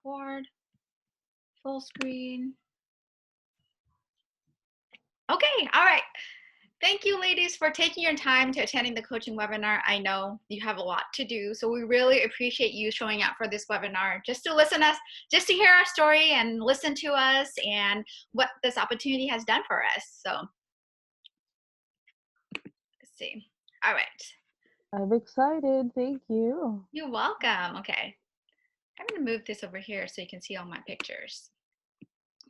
record, full screen. Okay, all right. Thank you, ladies, for taking your time to attending the coaching webinar. I know you have a lot to do, so we really appreciate you showing up for this webinar just to listen us, just to hear our story and listen to us and what this opportunity has done for us. So let's see. All right. I'm excited. Thank you. You're welcome. Okay. I'm going to move this over here so you can see all my pictures.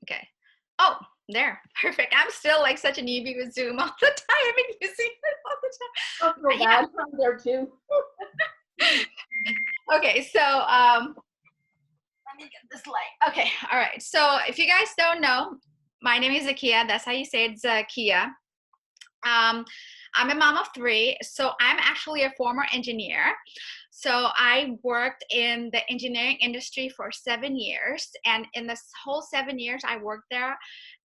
Okay. Oh, there. Perfect. I'm still like such a newbie with Zoom all the time. I've been using it all the time. I feel bad. I'm there too. Okay, so let me get this light. Okay, all right. So if you guys don't know, my name is Zakia. That's how you say it, Zakia. I'm a mom of 3, so I'm actually a former engineer. So I worked in the engineering industry for 7 years, and in this whole 7 years I worked there,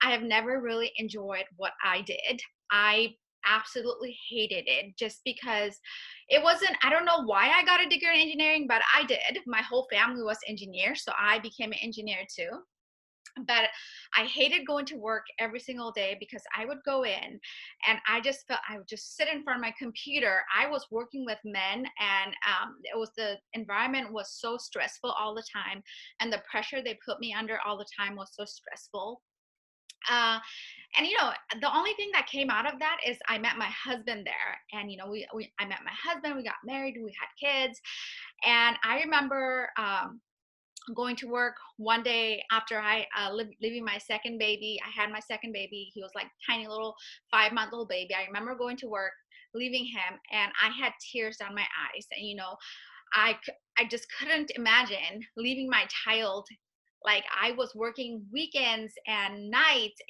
I have never really enjoyed what I did. I absolutely hated it just because it wasn't, I don't know why I got a degree in engineering, but I did. My whole family was engineers, so I became an engineer too. But I hated going to work every single day because I would go in and I just felt I would just sit in front of my computer. I was working with men, and it was, the environment was so stressful all the time, and the pressure they put me under all the time was so stressful. And the only thing that came out of that is I met my husband there, and I met my husband, we got married, we had kids. And I remember going to work one day after I leaving my second baby. I had my second baby. He was like tiny little 5-month-old baby. I remember going to work, leaving him, and I had tears down my eyes. And I just couldn't imagine leaving my child. Like, I was working weekends and nights,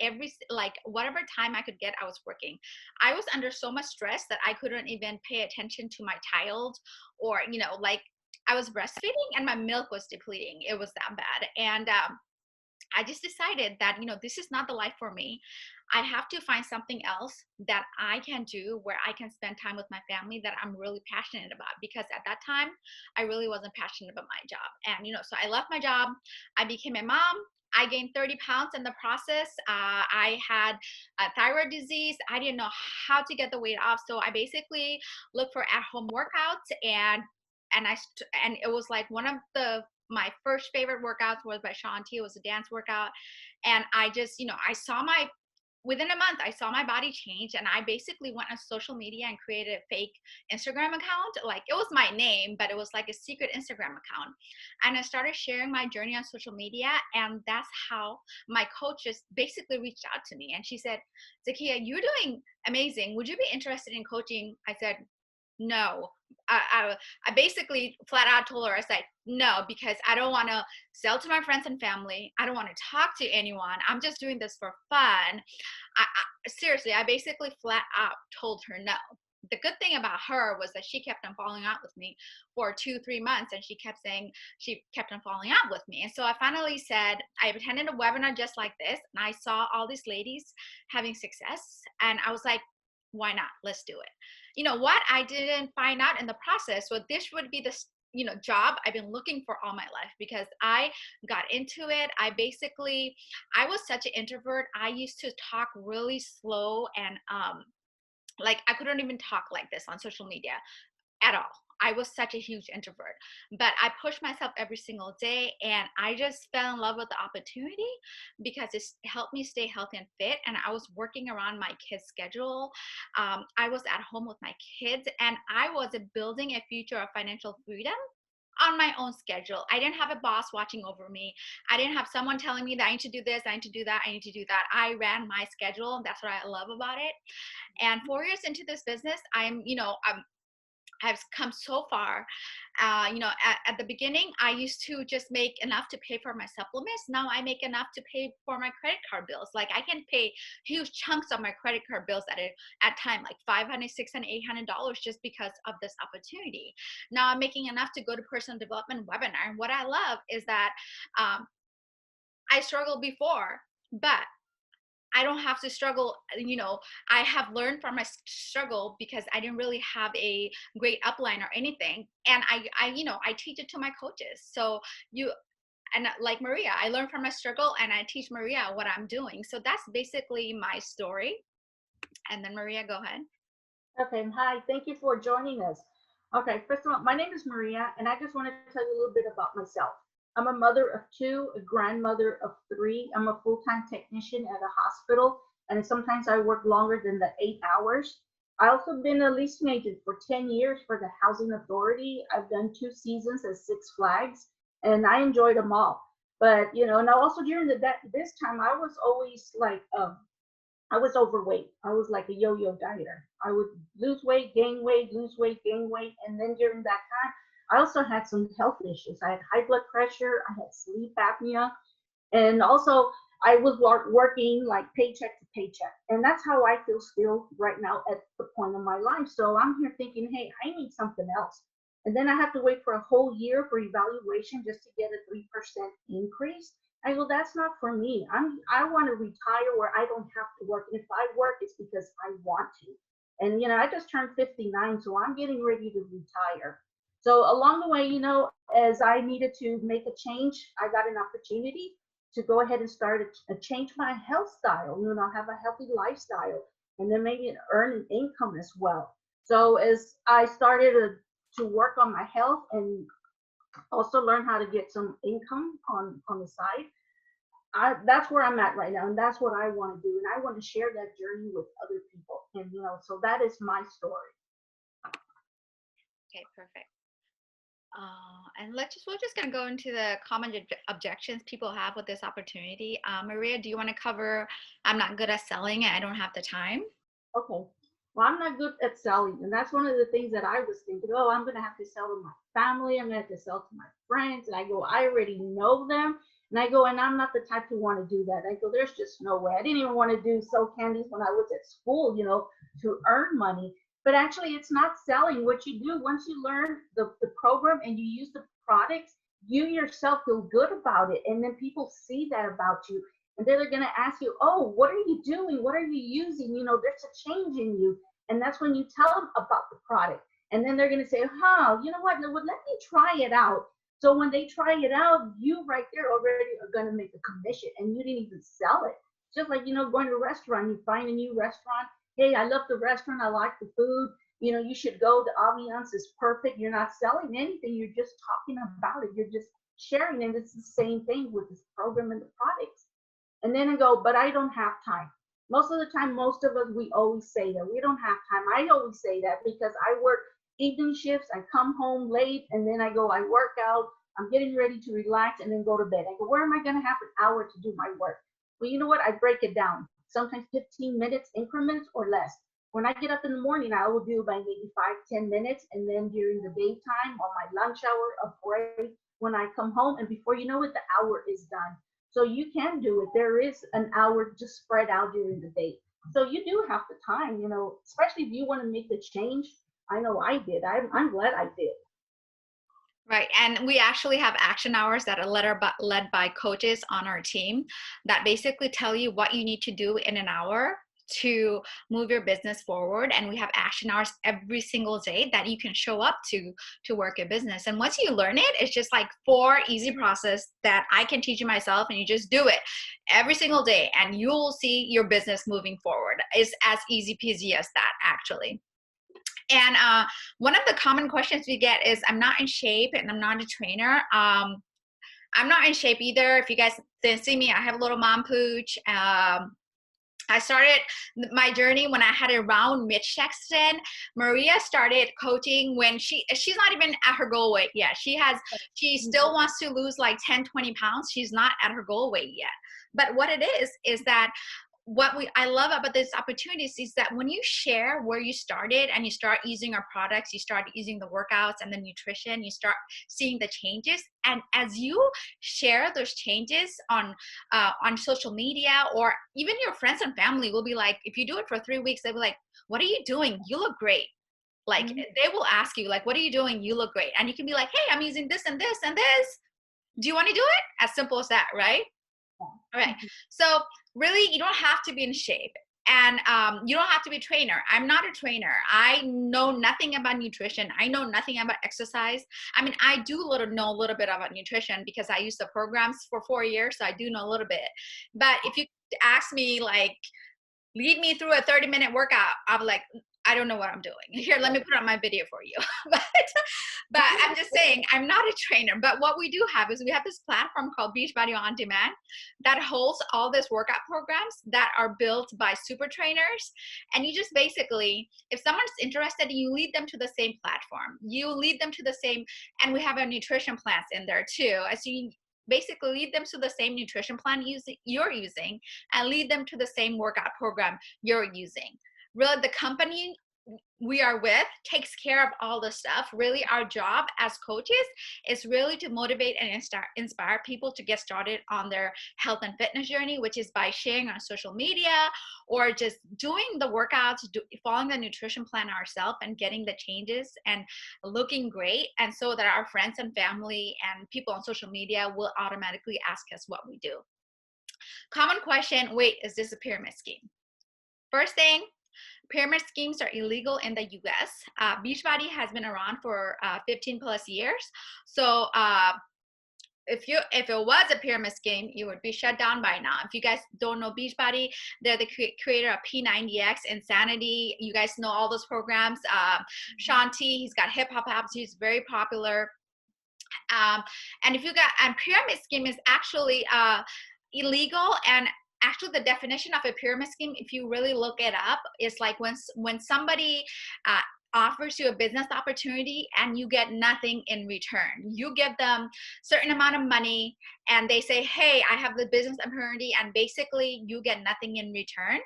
like whatever time I could get, I was working. I was under so much stress that I couldn't even pay attention to my child, or like, I was breastfeeding and my milk was depleting. It was that bad. And I just decided that, this is not the life for me. I have to find something else that I can do where I can spend time with my family that I'm really passionate about. Because at that time, I really wasn't passionate about my job. And, so I left my job. I became a mom. I gained 30 pounds in the process. I had a thyroid disease. I didn't know how to get the weight off. So I basically looked for at-home workouts, and it was like one of my first favorite workouts was by Shaun T. It was a dance workout. And I just, within a month, I saw my body change, and I basically went on social media and created a fake Instagram account. Like, it was my name, but it was like a secret Instagram account. And I started sharing my journey on social media. And that's how my coach just basically reached out to me. And she said, Zakia, you're doing amazing. Would you be interested in coaching? I said, no. I basically flat out told her, I said, no, because I don't want to sell to my friends and family. I don't want to talk to anyone. I'm just doing this for fun. Seriously, I basically flat out told her no. The good thing about her was that she kept on following out with me for 2-3 months, and she kept on following out with me. And so I finally said, I attended a webinar just like this, and I saw all these ladies having success, and I was like, why not? Let's do it. What I didn't find out in the process, so this would be the job I've been looking for all my life, because I got into it. I was such an introvert. I used to talk really slow, and like, I couldn't even talk like this on social media at all. I was such a huge introvert, but I pushed myself every single day, and I just fell in love with the opportunity because it helped me stay healthy and fit. And I was working around my kids' schedule. I was at home with my kids, and I was building a future of financial freedom on my own schedule. I didn't have a boss watching over me. I didn't have someone telling me that I need to do this, I need to do that, I need to do that. I ran my schedule, and that's what I love about it. And 4 years into this business, I've come so far. At the beginning, I used to just make enough to pay for my supplements. Now I make enough to pay for my credit card bills. Like, I can pay huge chunks of my credit card bills at time, like $500, $600, $800, just because of this opportunity. Now I'm making enough to go to personal development webinar. And what I love is that I struggled before, but I don't have to struggle. I have learned from my struggle because I didn't really have a great upline or anything. And I teach it to my coaches. So and like Maria, I learn from my struggle and I teach Maria what I'm doing. So that's basically my story. And then Maria, go ahead. Okay, hi. Thank you for joining us. Okay, first of all, my name is Maria, and I just want to tell you a little bit about myself. I'm a mother of two, a grandmother of three. I'm a full-time technician at a hospital, and sometimes I work longer than the 8 hours. I also been a leasing agent for 10 years for the Housing Authority. I've done 2 seasons at Six Flags, and I enjoyed them all. But now also during this time, I was always like I was overweight. I was like a yo-yo dieter. I would lose weight, gain weight, lose weight, gain weight. And then during that time, I also had some health issues. I had high blood pressure, I had sleep apnea, and also I was working like paycheck to paycheck. And that's how I feel still right now at the point of my life. So I'm here thinking, hey, I need something else. And then I have to wait for a whole year for evaluation just to get a 3% increase. I go, that's not for me. I want to retire where I don't have to work. And if I work, it's because I want to. And I just turned 59, so I'm getting ready to retire. So along the way, as I needed to make a change, I got an opportunity to go ahead and start a change my health style, have a healthy lifestyle, and then maybe earn an income as well. So as I started to work on my health and also learn how to get some income on the side, that's where I'm at right now, and that's what I want to do, and I want to share that journey with other people. And so that is my story. Okay, perfect. And we're just gonna go into the common objections people have with this opportunity. Maria, do you want to cover? I'm not good at selling and I don't have the time. Okay. Well, I'm not good at selling, and that's one of the things that I was thinking. Oh, I'm gonna have to sell to my family. I'm gonna have to sell to my friends, and I go, I already know them, and I go, and I'm not the type to want to do that. I go, there's just no way. I didn't even want to do sell candies when I was at school, to earn money. But actually, it's not selling. What you do once you learn the program and you use the products, you yourself feel good about it, and then people see that about you. And then they're going to ask you, oh, what are you doing? What are you using? There's a change in you. And that's when you tell them about the product. And then they're going to say, you know what? No, well, let me try it out. So when they try it out, you right there already are going to make a commission, and you didn't even sell it. Just like, going to a restaurant, you find a new restaurant. Hey, I love the restaurant. I like the food. You should go. The ambiance is perfect. You're not selling anything. You're just talking about it. You're just sharing. And it's the same thing with this program and the products. And then I go, but I don't have time. Most of the time, most of us, we always say that we don't have time. I always say that because I work evening shifts. I come home late, and then I go, I work out. I'm getting ready to relax and then go to bed. I go, where am I going to have an hour to do my work? Well, you know what? I break it down. Sometimes 15 minutes increments or less. When I get up in the morning, I will do about maybe 5-10 minutes. And then during the daytime, on my lunch hour, a break, when I come home, and before you know it, the hour is done. So you can do it. There is an hour just spread out during the day. So you do have the time, especially if you want to make the change. I know I did. I'm glad I did. Right. And we actually have action hours that are led by coaches on our team that basically tell you what you need to do in an hour to move your business forward. And we have action hours every single day that you can show up to work your business. And once you learn it, it's just like 4 easy process that I can teach you myself, and you just do it every single day and you'll see your business moving forward. It's as easy peasy as that, actually. And one of the common questions we get is, I'm not in shape and I'm not a trainer. I'm not in shape either. If you guys didn't see me, I have a little mom pooch. I started my journey when I had a round midsection. Maria started coaching when she's not even at her goal weight yet. She still wants to lose like 10-20 pounds. She's not at her goal weight yet. But what it is that I love about this opportunity is that when you share where you started and you start using our products, you start using the workouts and the nutrition, you start seeing the changes. And as you share those changes on social media, or even your friends and family will be like, if you do it for 3 weeks, they'll be like, what are you doing? You look great. Like they will ask you, like, what are you doing? You look great. And you can be like, hey, I'm using this and this and this. Do you want to do it? As simple as that, right? All right. So really, you don't have to be in shape. And you don't have to be a trainer. I'm not a trainer. I know nothing about nutrition. I know nothing about exercise. I mean, I do know a little bit about nutrition because I used the programs for 4 years, so I do know a little bit. But if you ask me, like, lead me through a 30-minute workout, I'm like, I don't know what I'm doing. Here, let me put on my video for you. but I'm just saying, I'm not a trainer. But what we do have is we have this platform called Beachbody On Demand that holds all these workout programs that are built by super trainers. And you just basically, if someone's interested, you lead them to the same platform. You lead them to the same, and we have our nutrition plans in there too. As you basically lead them to the same nutrition plan you're using, and lead them to the same workout program you're using. Really, the company we are with takes care of all the stuff. Really, our job as coaches is really to motivate and inspire people to get started on their health and fitness journey, which is by sharing on social media or just doing the workouts, following the nutrition plan ourselves and getting the changes and looking great. And so that our friends and family and people on social media will automatically ask us what we do. Common question, wait, is this a pyramid scheme? First thing, pyramid schemes are illegal in the US. Beachbody has been around for 15 plus years. So if it was a pyramid scheme, you would be shut down by now. If you guys don't know Beachbody, they're the creator of P90X, Insanity. You guys know all those programs. Shanti, he's got hip hop apps. He's very popular. And pyramid scheme is actually illegal. And actually the definition of a pyramid scheme, if you really look it up, is like when somebody offers you a business opportunity and you get nothing in return. You give them certain amount of money and they say, hey, I have the business opportunity, and basically you get nothing in return.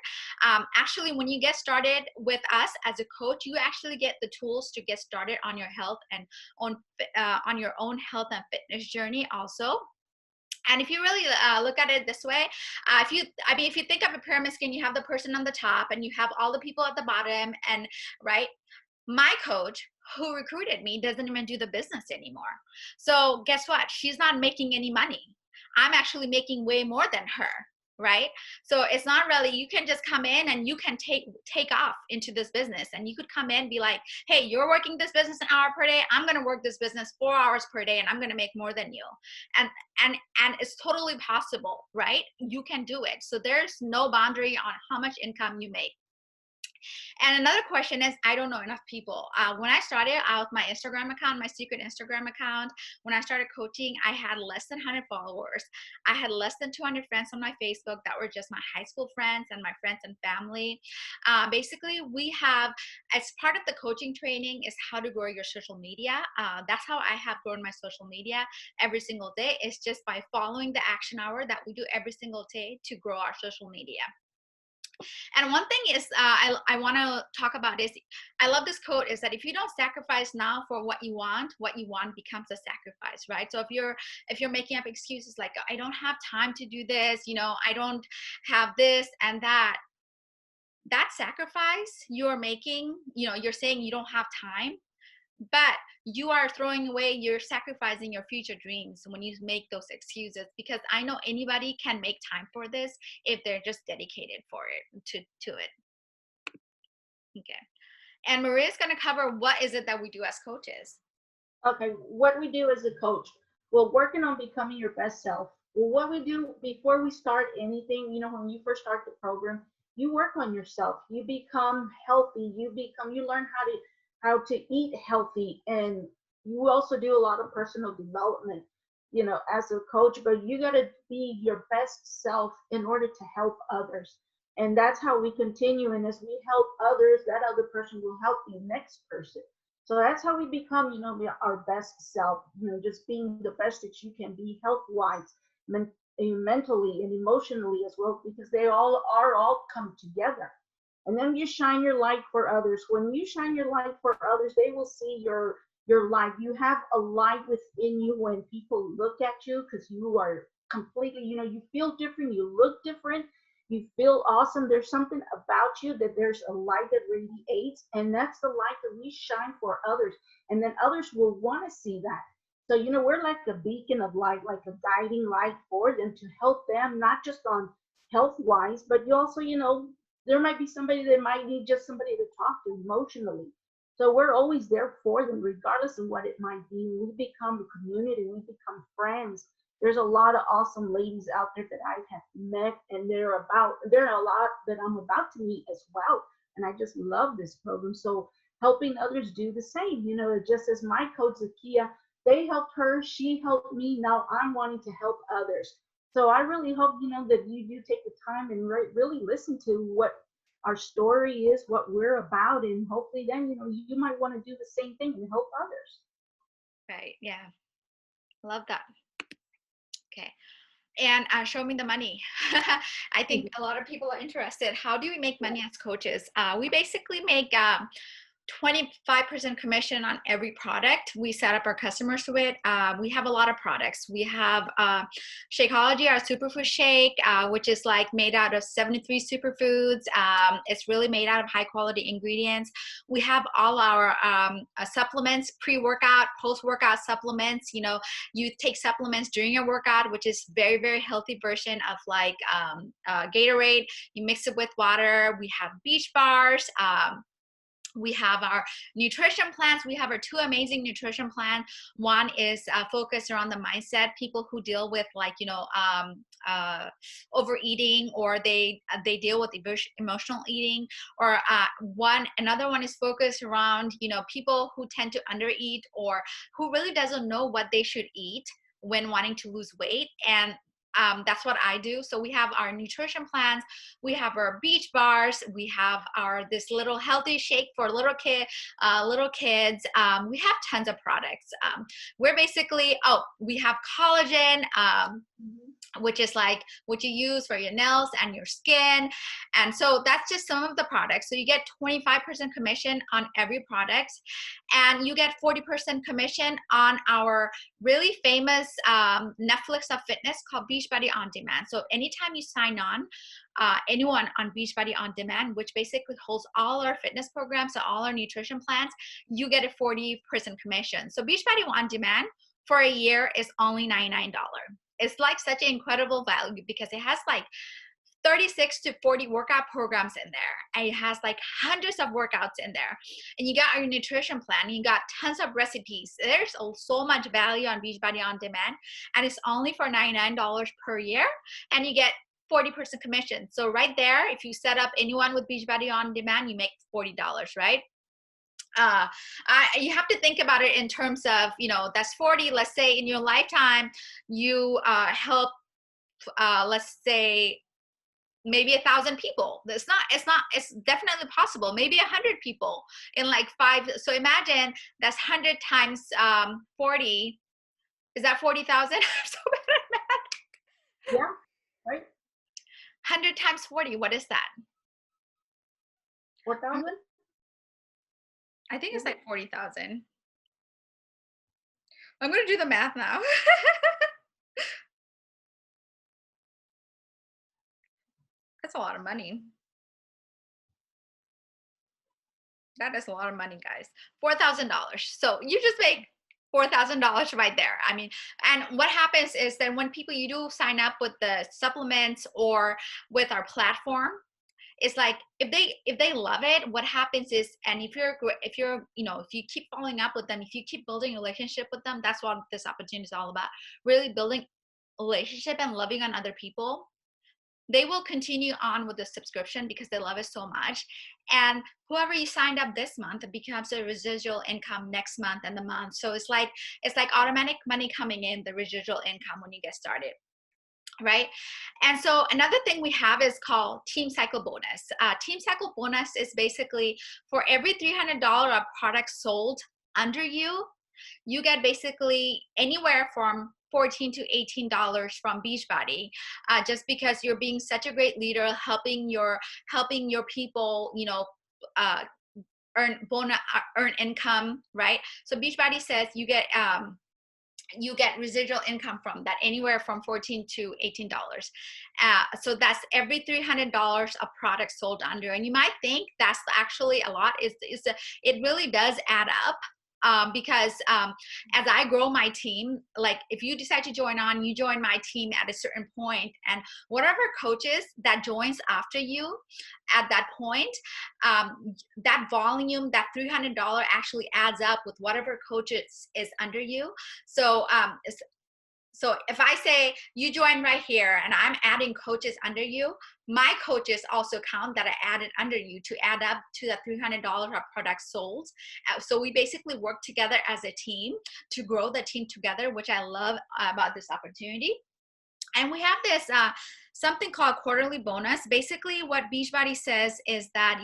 Actually, when you get started with us as a coach, you actually get the tools to get started on your health and on your own health and fitness journey also. And if you really look at it this way, if you think of a pyramid scheme, you have the person on the top and you have all the people at the bottom, and right. My coach who recruited me doesn't even do the business anymore. So guess what? She's not making any money. I'm actually making way more than her, right? So it's not really, you can just come in and you can take off into this business, and you could come in and be like, hey, you're working this business an hour per day. I'm going to work this business 4 hours per day, and I'm going to make more than you. And it's totally possible, right? You can do it. So there's no boundary on how much income you make. And another question is, I don't know enough people. When I started out my Instagram account, my secret Instagram account, when I started coaching, I had less than 100 followers. I had less than 200 friends on my Facebook that were just my high school friends and my friends and family. Basically, we have, as part of the coaching training, is how to grow your social media. That's how I have grown my social media every single day. It's just by following the action hour that we do every single day to grow our social media. And one thing is I want to talk about is, I love this quote, is that if you don't sacrifice now for what you want becomes a sacrifice, right? So if you're making up excuses like, I don't have time to do this, I don't have this and that sacrifice you're making, you're saying you don't have time, but you are you're sacrificing your future dreams when you make those excuses, because I know anybody can make time for this if they're just dedicated for it to it. Okay. And Maria's going to cover what is it that we do as coaches. Okay, what we do as a coach, well, working on becoming your best self. Well, what we do before we start anything, when you first start the program, you work on yourself. You become healthy. You learn how to eat healthy, and you also do a lot of personal development, as a coach. But you got to be your best self in order to help others, and that's how we continue. And as we help others, that other person will help the next person. So that's how we become, our best self, just being the best that you can be health-wise, mentally and emotionally as well, because they all come together. And then you shine your light for others. When you shine your light for others, they will see your light. You have a light within you when people look at you, because you are completely, you feel different, you look different, you feel awesome. There's something about you that there's a light that radiates, and that's the light that we shine for others. And then others will want to see that. So, we're like a beacon of light, like a guiding light for them to help them, not just on health wise, but you also, there might be somebody that might need just somebody to talk to emotionally. So we're always there for them, regardless of what it might be. We become a community, we become friends. There's a lot of awesome ladies out there that I have met, and there are a lot that I'm about to meet as well. And I just love this program. So helping others do the same, just as my coach Zakia, they helped her, she helped me. Now I'm wanting to help others. So I really hope, that you do take the time and really listen to what our story is, what we're about, and hopefully then, you might want to do the same thing and help others. Right. Yeah. Love that. Okay. And show me the money. I think a lot of people are interested. How do we make money as coaches? We basically make 25% commission on every product we set up our customers with. We have a lot of products. We have Shakeology, our superfood shake, which is like made out of 73 superfoods. It's really made out of high quality ingredients. We have all our supplements, pre-workout, post-workout supplements. You take supplements during your workout, which is very, very healthy version of like Gatorade. You mix it with water. We have beach bars. We have our nutrition plans. We have our 2 amazing nutrition plans. One is focused around the mindset, people who deal with like, overeating, or they deal with emotional eating, or another one is focused around, people who tend to undereat or who really doesn't know what they should eat when wanting to lose weight. And that's what I do. So we have our nutrition plans, we have our beach bars, we have this little healthy shake for little kids. We have tons of products. We're basically, we have collagen, which is like what you use for your nails and your skin. And so that's just some of the products. So you get 25% commission on every product, and you get 40% commission on our really famous Netflix of fitness called Beachbody On Demand. So anytime you sign on, anyone on Beachbody On Demand, which basically holds all our fitness programs, so all our nutrition plans, you get a 40% commission. So Beachbody On Demand for a year is only $99. It's like such an incredible value because it has like 36 to 40 workout programs in there. And it has like hundreds of workouts in there. And you got your nutrition plan. You got tons of recipes. There's so much value on Beachbody On Demand. And it's only for $99 per year. And you get 40% commission. So right there, if you set up anyone with Beachbody On Demand, you make $40, right? You have to think about it in terms of, that's 40. Let's say in your lifetime, you help, let's say, maybe 1,000 people. It's definitely possible. Maybe 100 people in like 5. So imagine that's 100 times 40. Is that 40,000? I'm so bad at math. Yeah, right. 100 times 40. What is that? 4,000. I think it's like 40,000. I'm going to do the math now. That's a lot of money. That is a lot of money, guys. $4,000. So you just make $4,000 right there. I mean, and what happens is that when you do sign up with the supplements or with our platform, it's like if they love it, what happens is, and if you keep following up with them, if you keep building a relationship with them, that's what this opportunity is all about. Really building a relationship and loving on other people. They will continue on with the subscription because they love it so much. And whoever you signed up this month, it becomes a residual income next month and the month. So it's like automatic money coming in, the residual income when you get started. Right? And so another thing we have is called Team Cycle Bonus. Team Cycle Bonus is basically for every $300 of products sold under you, you get basically anywhere from $14 to $18 from Beachbody, just because you're being such a great leader, helping your people, earn income, right? So Beachbody says you get residual income from that, anywhere from $14 to $18. So that's every $300 of products sold under. And you might think that's actually a lot. It really does add up. because as I grow my team, like if you decide to join on, you join my team at a certain point, and whatever coaches that joins after you at that point, that volume, that $300 actually adds up with whatever coaches is under you. So so if I say you join right here and I'm adding coaches under you, my coaches also count that I added under you to add up to the $300 of products sold. So we basically work together as a team to grow the team together, which I love about this opportunity. And we have this something called quarterly bonus. Basically what Beachbody says is that,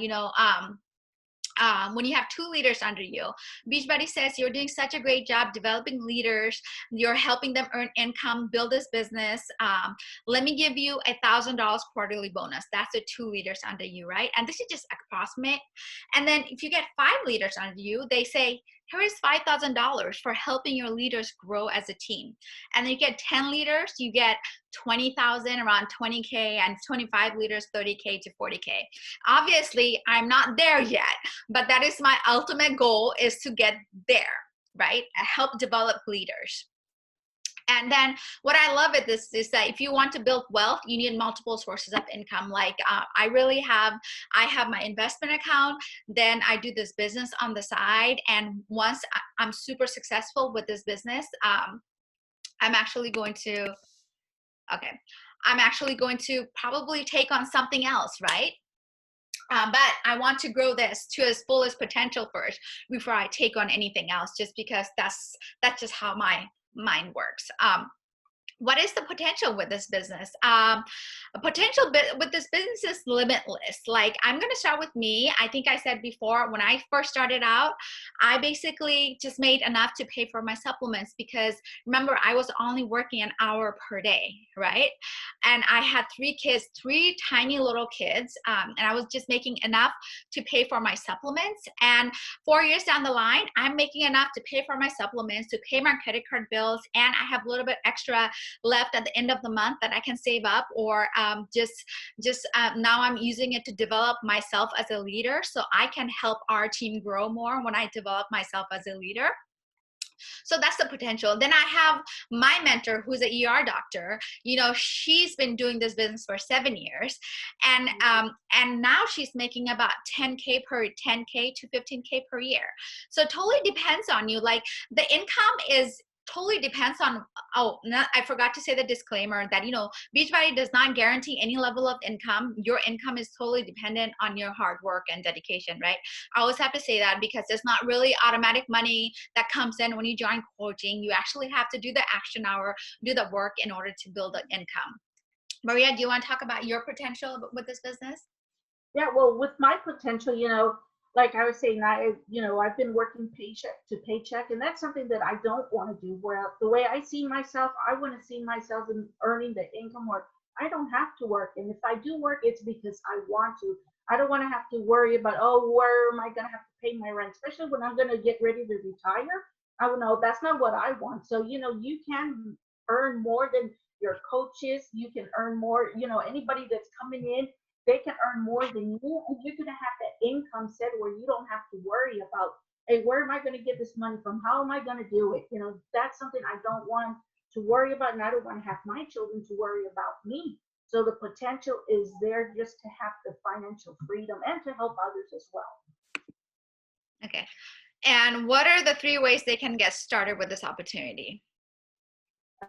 when you have 2 leaders under you, Beachbody says you're doing such a great job developing leaders. You're helping them earn income, build this business. Let me give you $1,000 quarterly bonus. That's the 2 leaders under you, right? And this is just approximate. And then if you get 5 leaders under you, they say, here is $5,000 for helping your leaders grow as a team. And then you get 10 leaders, you get 20,000, around 20K, and 25 leaders, 30K to 40K. Obviously, I'm not there yet, but that is my ultimate goal, is to get there, right? Help develop leaders. And then what I love at this is that if you want to build wealth, you need multiple sources of income. Like I have my investment account, then I do this business on the side. And once I'm super successful with this business, I'm actually going to probably take on something else, right? But I want to grow this to its fullest potential first before I take on anything else, just because that's just how my mind works. What is the potential with this business? Potential with this business is limitless. Like, I'm going to start with me. I think I said before, when I first started out, I basically just made enough to pay for my supplements, because remember, I was only working an hour per day, right? And I had 3 kids, 3 tiny little kids, and I was just making enough to pay for my supplements. And 4 years down the line, I'm making enough to pay for my supplements, to pay my credit card bills, and I have a little bit extra left at the end of the month that I can save up, or now I'm using it to develop myself as a leader, so I can help our team grow more when I develop myself as a leader. So that's the potential. Then I have my mentor, who's an ER doctor. She's been doing this business for 7 years, and now she's making about 10K to 15K per year. So it totally depends on you. Like, the income is totally depends on, I forgot to say the disclaimer that, Beachbody does not guarantee any level of income. Your income is totally dependent on your hard work and dedication, right? I always have to say that, because there's not really automatic money that comes in when you join coaching. You actually have to do the action hour, do the work in order to build an income. Maria, do you want to talk about your potential with this business? Yeah, well, with my potential, like I was saying, I've been working paycheck to paycheck, and that's something that I don't want to do. Where the way I see myself, I want to see myself in earning the income where I don't have to work. And if I do work, it's because I want to. I don't want to have to worry about, where am I going to have to pay my rent, especially when I'm going to get ready to retire. I don't know, that's not what I want. So, you can earn more than your coaches. You can earn more, anybody that's coming in, they can earn more than you, and you're going to have that income set where you don't have to worry about, hey, where am I going to get this money from? How am I going to do it? That's something I don't want to worry about, and I don't want to have my children to worry about me. So the potential is there, just to have the financial freedom and to help others as well. Okay. And what are the 3 ways they can get started with this opportunity?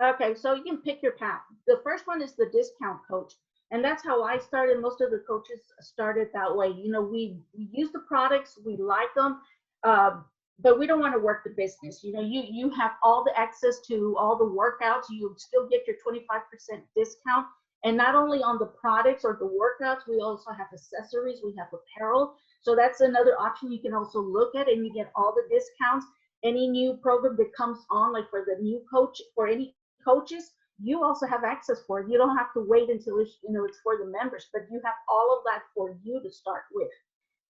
Okay, so you can pick your path. The first one is the discount coach. And that's how I started. Most of the coaches started that way. We use the products, we like them, but we don't want to work the business. You have all the access to all the workouts. You still get your 25% discount. And not only on the products or the workouts, we also have accessories, we have apparel. So that's another option you can also look at, and you get all the discounts. Any new program that comes on, like for the new coach, for any coaches, you also have access for it. You don't have to wait until it's for the members, but you have all of that for you to start with.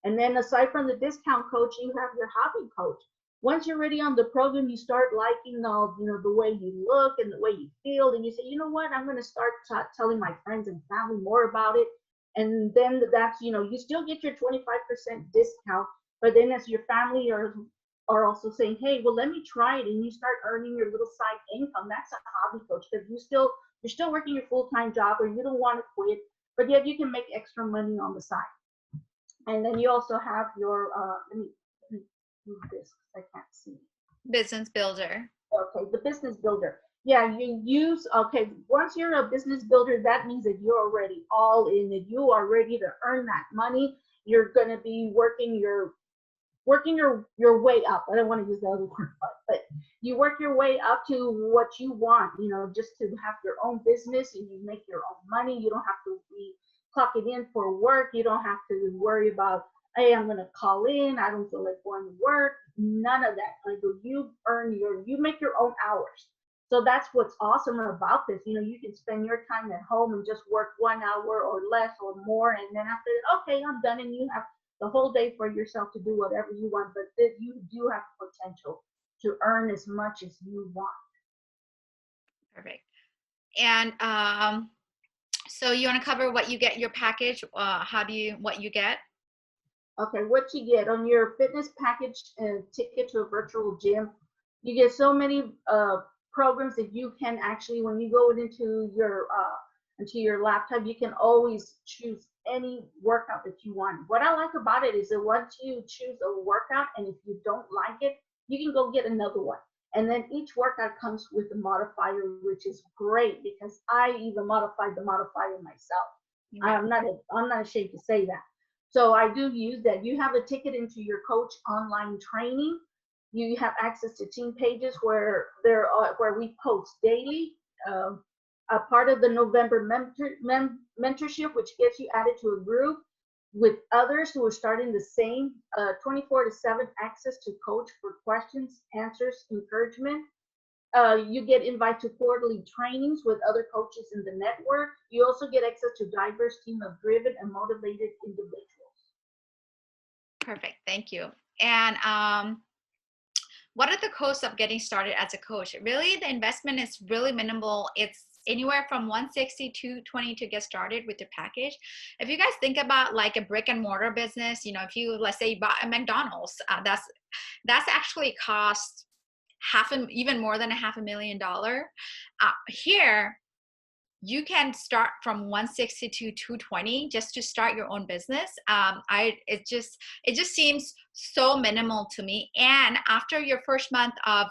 And then aside from the discount coach, you have your hobby coach. Once you're ready on the program, you start liking the way you look and the way you feel, and you say, you know what, I'm going to start telling my friends and family more about it. And then that's, you still get your 25% discount, but then as your family or are also saying, hey, well, let me try it, and you start earning your little side income. That's a hobby coach, because you're still working your full-time job, or you don't want to quit, but yet you can make extra money on the side. And then you also have your let me move this because I can't see. Business builder. Okay, the business builder. Yeah, you use, okay, once you're a business builder, that means that you're already all in, that you are ready to earn that money. You're going to be working your way up. I don't want to use the other word, but you work your way up to what you want, just to have your own business, and you make your own money. You don't have to be clocking in for work. You don't have to worry about, hey, I'm going to call in, I don't feel like going to work. None of that. Like, you make your own hours. So that's what's awesome about this. You can spend your time at home and just work 1 hour or less or more, and then after, okay, I'm done, and you have the whole day for yourself to do whatever you want. But you do have potential to earn as much as you want. Perfect. And so you want to cover what you get your package, what you get? Okay, what you get on your fitness package and ticket to a virtual gym, you get so many programs that you can actually, when you go into your laptop, you can always choose any workout that you want. What I like about it is that once you choose a workout, and if you don't like it, you can go get another one. And then each workout comes with a modifier, which is great, because I even modified the modifier myself. Right. I'm not ashamed to say that. So I do use that. You have a ticket into your coach online training. You have access to team pages where we post daily. A part of the November mentorship, which gets you added to a group with others who are starting the same, 24/7 access to coach for questions, answers, encouragement. You get invited to quarterly trainings with other coaches in the network. You also get access to a diverse team of driven and motivated individuals. Perfect. Thank you. And what are the costs of getting started as a coach? Really, the investment is really minimal. It's anywhere from $160 to $220 to get started with your package. If you guys think about like a brick and mortar business, if you, let's say, buy a McDonald's, that's actually cost even more than $500,000. Here, you can start from 160 to 220 just to start your own business. It just seems so minimal to me. And after your first month of,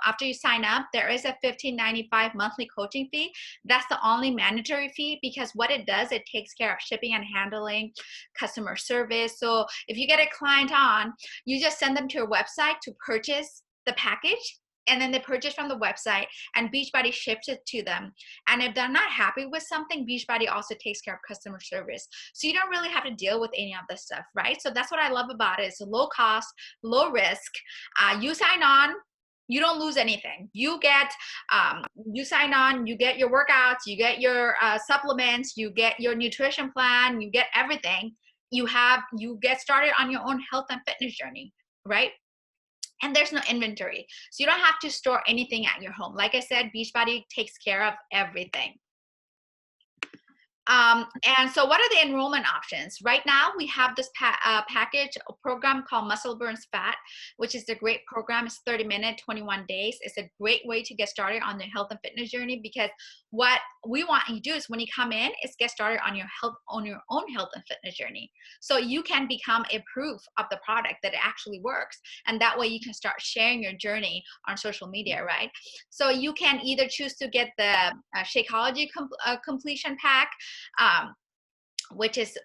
after you sign up, there is a $15.95 monthly coaching fee. That's the only mandatory fee, because what it does, it takes care of shipping and handling, customer service. So if you get a client on, you just send them to your website to purchase the package, and then they purchase from the website, and Beachbody ships it to them. And if they're not happy with something, Beachbody also takes care of customer service. So you don't really have to deal with any of this stuff, right? So that's what I love about it. It's low cost, low risk. You sign on, you don't lose anything. You sign on, you get your workouts, you get your supplements, you get your nutrition plan, you get everything. You get started on your own health and fitness journey, right? And there's no inventory. So you don't have to store anything at your home. Like I said, Beachbody takes care of everything. And so what are the enrollment options? Right now, we have this package program called Muscle Burns Fat, which is a great program. It's 30-minute, 21 days. It's a great way to get started on the health and fitness journey, because what we want you to do is, when you come in, is get started on your own health and fitness journey. So you can become a proof of the product that it actually works. And that way you can start sharing your journey on social media, right? So you can either choose to get the Shakeology completion pack, which is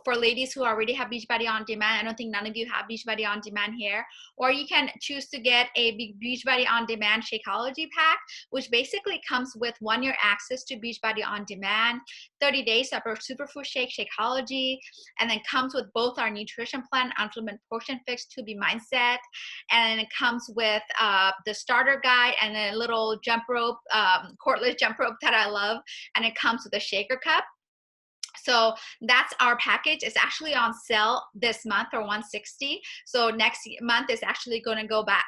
for ladies who already have Beachbody On Demand. I don't think none of you have Beachbody On Demand here. Or you can choose to get a Beachbody On Demand Shakeology pack, which basically comes with 1 year access to Beachbody On Demand, 30 days of our superfood shake, Shakeology, and then comes with both our nutrition plan, Unlimited Portion Fix, To Be Mindset, and then it comes with the starter guide and a little jump rope, cordless jump rope that I love, and it comes with a shaker cup. So that's our package. It's actually on sale this month for 160. So next month is actually going to go back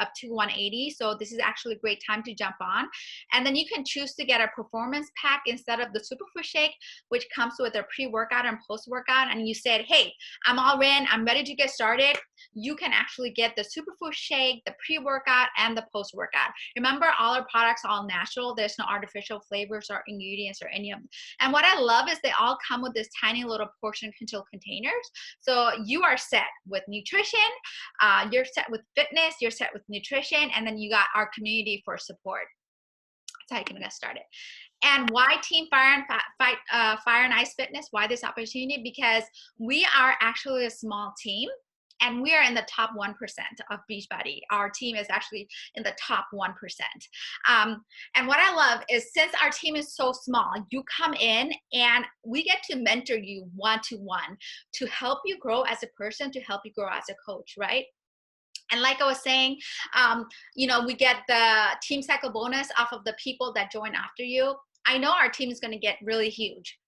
up to 180. So this is actually a great time to jump on. And then you can choose to get a performance pack instead of the superfood shake, which comes with a pre-workout and post-workout. And you said, hey, I'm all in, I'm ready to get started. You can actually get the superfood shake, the pre-workout, and the post-workout. Remember, all our products are all natural. There's no artificial flavors or ingredients or any of them. And what I love is they all come with this tiny little portion control containers. So you are set with nutrition, you're set with fitness, you're set with nutrition, and then you got our community for support. That's how you can get started. And why Team Fire and Ice Fitness? Why this opportunity? Because we are actually a small team. And we are in the top 1% of Beachbody. Our team is actually in the top 1%. And what I love is since our team is so small, you come in and we get to mentor you one-to-one to help you grow as a person, to help you grow as a coach, right? And like I was saying, we get the team cycle bonus off of the people that join after you. I know our team is going to get really huge.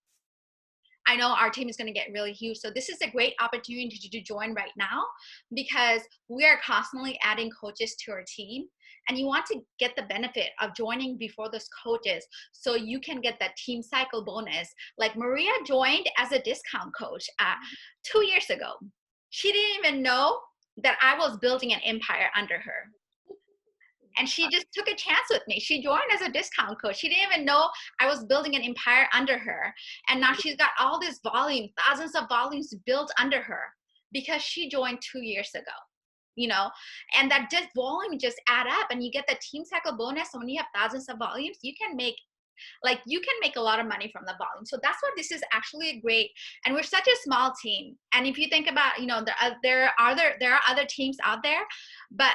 So this is a great opportunity to join right now because we are constantly adding coaches to our team. And you want to get the benefit of joining before those coaches so you can get that team cycle bonus. Like Maria joined as a discount coach 2 years ago. She didn't even know that I was building an empire under her. And she just took a chance with me. She joined as a discount coach. She didn't even know I was building an empire under her. And now she's got all this volume, thousands of volumes built under her because she joined 2 years ago, and that just volume just add up and you get the team cycle bonus. So when you have thousands of volumes, you can make a lot of money from the volume. So that's what this is actually great. And we're such a small team. And if you think about, there are other teams out there, but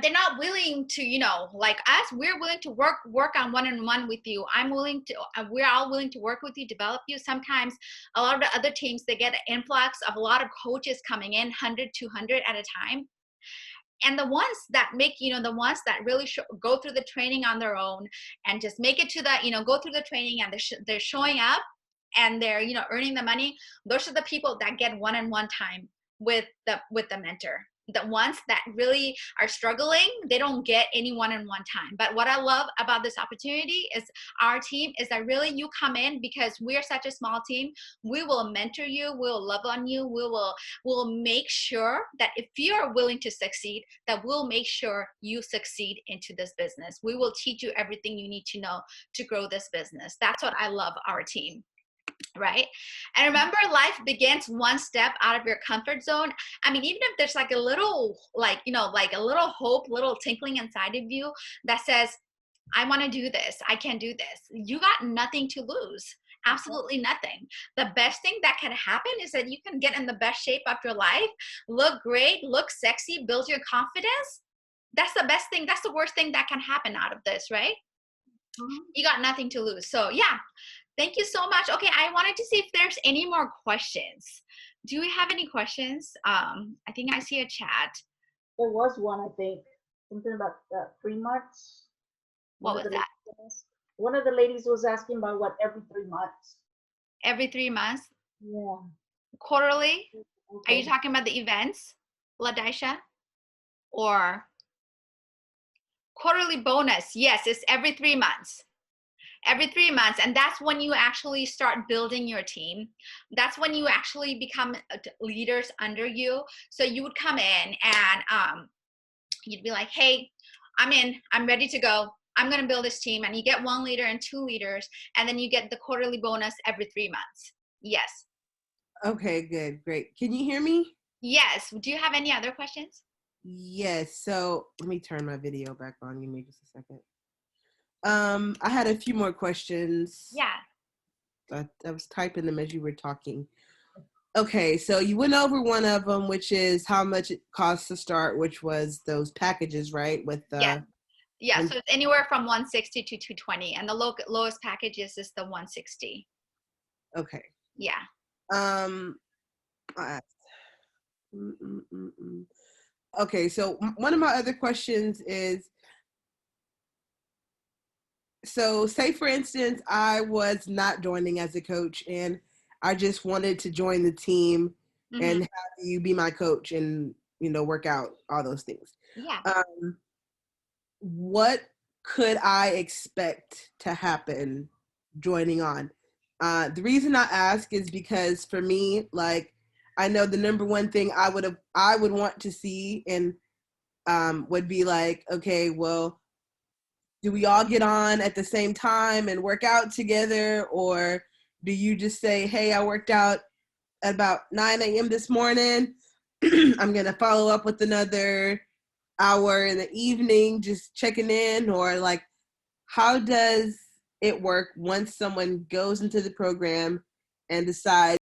they're not willing to, like us, we're willing to work on one-on-one with you. We're all willing to work with you, develop you. Sometimes a lot of the other teams, they get an influx of a lot of coaches coming in, 100, 200 at a time. And the ones that the ones that really go through the training on their own and just make it to the, go through the training and they're showing up and they're, earning the money. Those are the people that get one-on-one time with the mentor. The ones that really are struggling, they don't get any one-on-one time. But what I love about this opportunity is our team is that really you come in because we're such a small team. We will mentor you. We'll love on you. We'll make sure that if you're willing to succeed, that we'll make sure you succeed into this business. We will teach you everything you need to know to grow this business. That's what I love our team. Right? And remember, life begins one step out of your comfort zone. I mean, even if there's like a little, a little hope, little tinkling inside of you that says, I want to do this, I can do this, you got nothing to lose. Absolutely nothing. The best thing that can happen is that you can get in the best shape of your life, look great, look sexy, build your confidence. That's the best thing. That's the worst thing that can happen out of this, right? You got nothing to lose. So yeah. Thank you so much. Okay, I wanted to see if there's any more questions. Do we have any questions? I think I see a chat. There was one, I think. Something about 3 months. What was that? One of the ladies was asking about what every 3 months. Every 3 months? Yeah. Quarterly? Okay. Are you talking about the events, LaDaisha? Or quarterly bonus? Yes, it's every 3 months. Every 3 months. And that's when you actually start building your team. That's when you actually become leaders under you. So you would come in and you'd be like, hey, I'm in, I'm ready to go. I'm going to build this team. And you get 1 leader and 2 leaders. And then you get the quarterly bonus every 3 months. Yes. Okay, good. Great. Can you hear me? Yes. Do you have any other questions? Yes. So let me turn my video back on. Give me just a second. I had a few more questions. Yeah. I was typing them as you were talking. Okay, so you went over one of them, which is how much it costs to start, which was those packages, right? With the yeah. So it's anywhere from 160 to 220, and the lowest package is the 160. Okay. Yeah. Okay, so one of my other questions is, So say for instance, I was not joining as a coach and I just wanted to join the team and have you be my coach and, work out all those things. Yeah. What could I expect to happen joining on? The reason I ask is because for me, like, I know the number one thing I would want to see and would be like, okay, well, do we all get on at the same time and work out together? Or do you just say, hey, I worked out at about 9 a.m. this morning. I'm going to follow up with another hour in the evening, just checking in? Or like, how does it work once someone goes into the program and decides